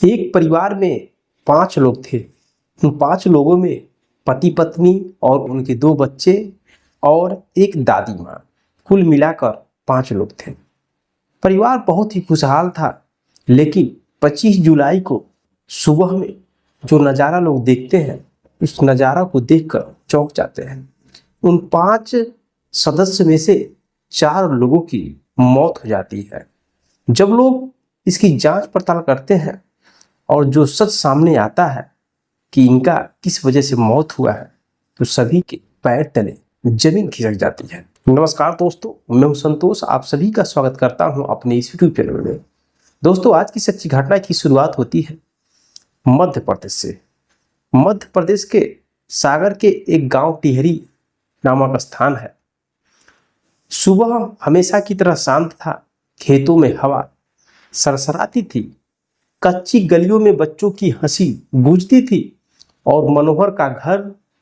एक परिवार में 5 लोग थे। उन 5 लोगों में पति पत्नी और उनके 2 बच्चे और एक दादी माँ, कुल मिलाकर 5 लोग थे। परिवार बहुत ही खुशहाल था। लेकिन 25 जुलाई को सुबह में जो नज़ारा लोग देखते हैं, उस नज़ारा को देखकर चौंक जाते हैं। उन 5 सदस्य में से 4 लोगों की मौत हो जाती है। जब लोग इसकी जांच पड़ताल करते हैं और जो सच सामने आता है कि इनका किस वजह से मौत हुआ है, तो सभी के पैर तले जमीन खिसक जाती है। नमस्कार दोस्तों, मैं हूं संतोष। आप सभी का स्वागत करता हूं अपने इस यूट्यूब चैनल में। दोस्तों, आज की सच्ची घटना की शुरुआत होती है मध्य प्रदेश से। मध्य प्रदेश के सागर के एक गांव टिहरी नामक स्थान है। सुबह हमेशा की तरह शांत था। खेतों में हवा सरसराती थी। कच्ची गलियों में बच्चों की हंसी गूंजती थी और मनोहर का घर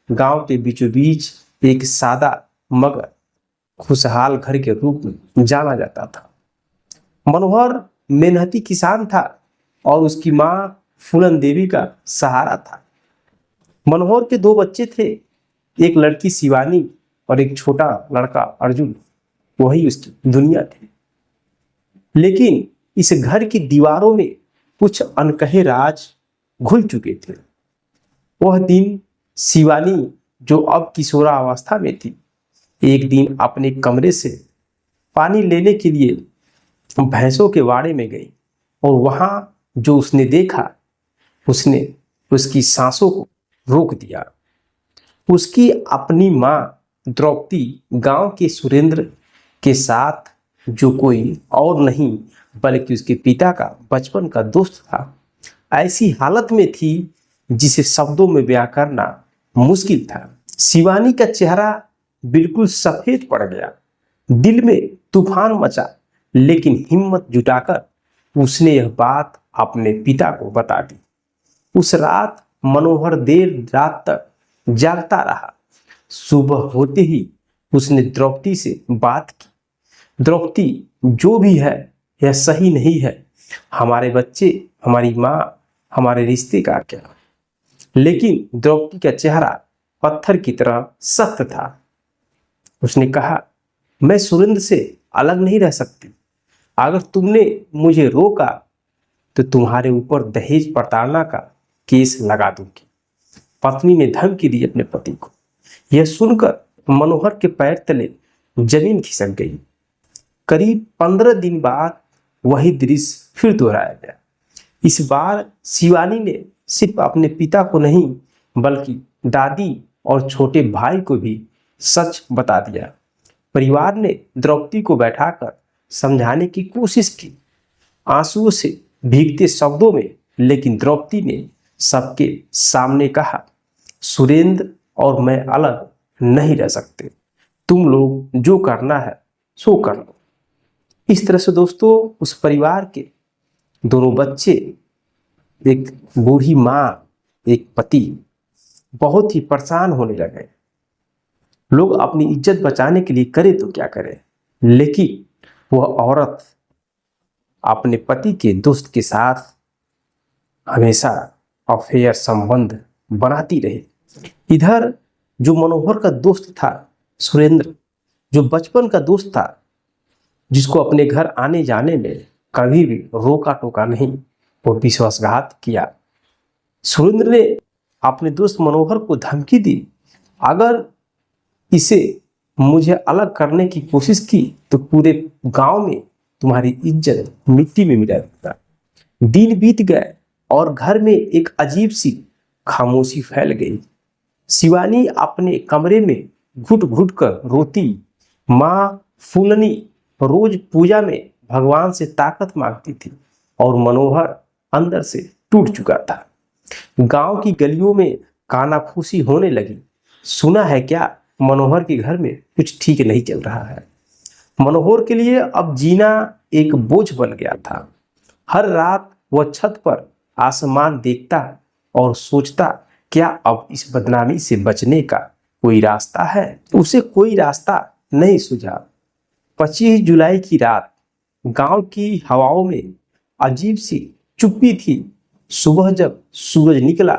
गांव के बीचों बीच एक सादा मगर खुशहाल घर के रूप में जाना जाता था। मनोहर मेहनती किसान था और उसकी मां फूलन देवी का सहारा था। मनोहर के 2 बच्चे थे, एक लड़की शिवानी और एक छोटा लड़का अर्जुन। वही उसकी दुनिया थी। लेकिन इस घर की दीवारों में कुछ अनकहे राज घुल चुके थे। वह दिन शिवानी, जो अब किशोरावस्था में थी, एक दिन अपने कमरे से पानी लेने के लिए भैंसों के वाड़े में गई और वहां जो उसने देखा, उसने उसकी सांसों को रोक दिया। उसकी अपनी मां द्रौपदी गांव के सुरेंद्र के साथ, जो कोई और नहीं बल्कि उसके पिता का बचपन का दोस्त था, ऐसी हालत में थी जिसे शब्दों में बयां करना मुश्किल था। शिवानी का चेहरा बिल्कुल सफेद पड़ गया। दिल में तूफान मचा, लेकिन हिम्मत जुटाकर उसने यह बात अपने पिता को बता दी। उस रात मनोहर देर रात तक जागता रहा। सुबह होते ही उसने द्रौपदी से बात की। द्रौपदी, जो भी है यह सही नहीं है। हमारे बच्चे, हमारी माँ, हमारे रिश्ते का क्या? लेकिन द्रौपदी का चेहरा पत्थर की तरह सख्त था। उसने कहा, मैं सुरेंद्र से अलग नहीं रह सकती। अगर तुमने मुझे रोका तो तुम्हारे ऊपर दहेज प्रताड़ना का केस लगा दूंगी। पत्नी ने धमकी दी अपने पति को। यह सुनकर मनोहर के पैर तले जमीन खिसक गई। करीब 15 दिन बाद वही दृश्य फिर दोहराया गया। इस बार शिवानी ने सिर्फ अपने पिता को नहीं बल्कि दादी और छोटे भाई को भी सच बता दिया। परिवार ने द्रौपदी को बैठाकर समझाने की कोशिश की, आंसुओं से भीगते शब्दों में, लेकिन द्रौपदी ने सबके सामने कहा, सुरेंद्र और मैं अलग नहीं रह सकते। तुम लोग जो करना है सो कर लो। इस तरह से दोस्तों, उस परिवार के दोनों बच्चे, एक बूढ़ी माँ, एक पति, बहुत ही परेशान होने लगे। लोग अपनी इज्जत बचाने के लिए करे तो क्या करे, लेकिन वह औरत अपने पति के दोस्त के साथ हमेशा अफेयर संबंध बनाती रही। इधर जो मनोहर का दोस्त था सुरेंद्र, जो बचपन का दोस्त था, जिसको अपने घर आने जाने में कभी भी रोका टोका नहीं, वो विश्वासघात किया। सुरेंद्र ने अपने दोस्त मनोहर को धमकी दी, अगर इसे मुझे अलग करने की कोशिश की तो पूरे गांव में तुम्हारी इज्जत मिट्टी में मिला देगा। दिन बीत गए और घर में एक अजीब सी खामोशी फैल गई। शिवानी अपने कमरे में घुट घुट कर रोती। माँ फूलनी रोज पूजा में भगवान से ताकत मांगती थी और मनोहर अंदर से टूट चुका था। गांव की गलियों में कानाफूसी होने लगी। सुना है क्या, मनोहर के घर में कुछ ठीक नहीं चल रहा है। मनोहर के लिए अब जीना एक बोझ बन गया था। हर रात वह छत पर आसमान देखता और सोचता, क्या अब इस बदनामी से बचने का कोई रास्ता है? उसे कोई रास्ता नहीं सूझा। 25 जुलाई की रात गांव की हवाओं में अजीब सी चुप्पी थी। सुबह जब सूरज निकला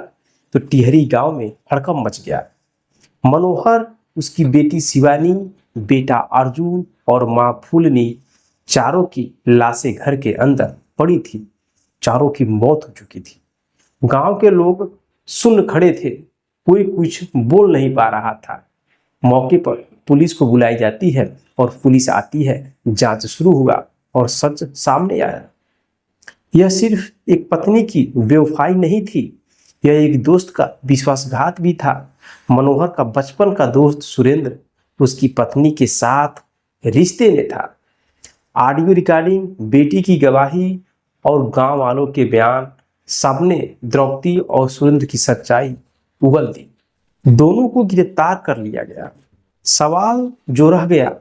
तो टिहरी गांव में हड़कंप मच गया। मनोहर, उसकी बेटी शिवानी, बेटा अर्जुन और मां फूलनी, चारों की लाशें घर के अंदर पड़ी थी। चारों की मौत हो चुकी थी। गांव के लोग सुन्न खड़े थे, कोई कुछ बोल नहीं पा रहा था। मौके पर पुलिस को बुलाई जाती है और पुलिस आती है, जांच शुरू हुआ और सच सामने आया। यह सिर्फ एक पत्नी की बेवफाई नहीं थी, यह एक दोस्त का विश्वासघात भी था। मनोहर का बचपन का दोस्त सुरेंद्र उसकी पत्नी के साथ रिश्ते में था। ऑडियो रिकॉर्डिंग, बेटी की गवाही और गांव वालों के बयान, सबने द्रौपदी और सुरेंद्र की सच्चाई उगल दी। दोनों को गिरफ्तार कर लिया गया। सवाल जो रह गया,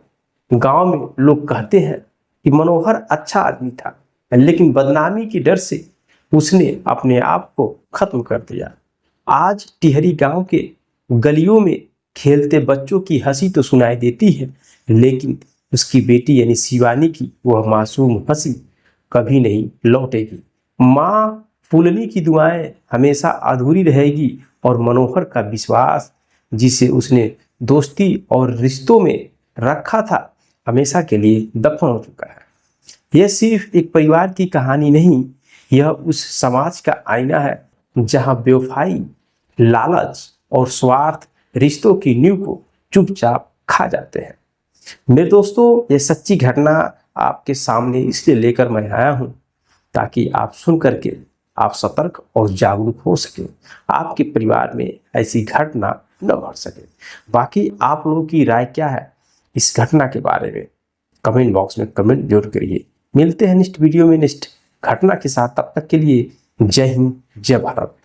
गांव में लोग कहते हैं कि मनोहर अच्छा आदमी था, लेकिन बदनामी की डर से उसने अपने आप को खत्म कर दिया। आज टिहरी गांव के गलियों में खेलते बच्चों की हंसी तो सुनाई देती है, लेकिन उसकी बेटी यानी शिवानी की वह मासूम हंसी कभी नहीं लौटेगी। मां फूलनी की दुआएं हमेशा अधूरी रहेगी और मनोहर का विश्वास, जिसे उसने दोस्ती और रिश्तों में रखा था, हमेशा के लिए दफन हो चुका है। यह सिर्फ एक परिवार की कहानी नहीं, यह उस समाज का आईना है जहां बेवफाई, लालच और स्वार्थ रिश्तों की नींव को चुपचाप खा जाते हैं। मेरे दोस्तों, यह सच्ची घटना आपके सामने इसलिए लेकर मैं आया हूं ताकि आप सुन करके आप सतर्क और जागरूक हो सके, आपके परिवार में ऐसी घटना न घट सके। बाकी आप लोगों की राय क्या है इस घटना के बारे में, कमेंट बॉक्स में कमेंट जरूर करिए। मिलते हैं नेक्स्ट वीडियो में नेक्स्ट घटना के साथ। तब तक के लिए जय हिंद, जय भारत।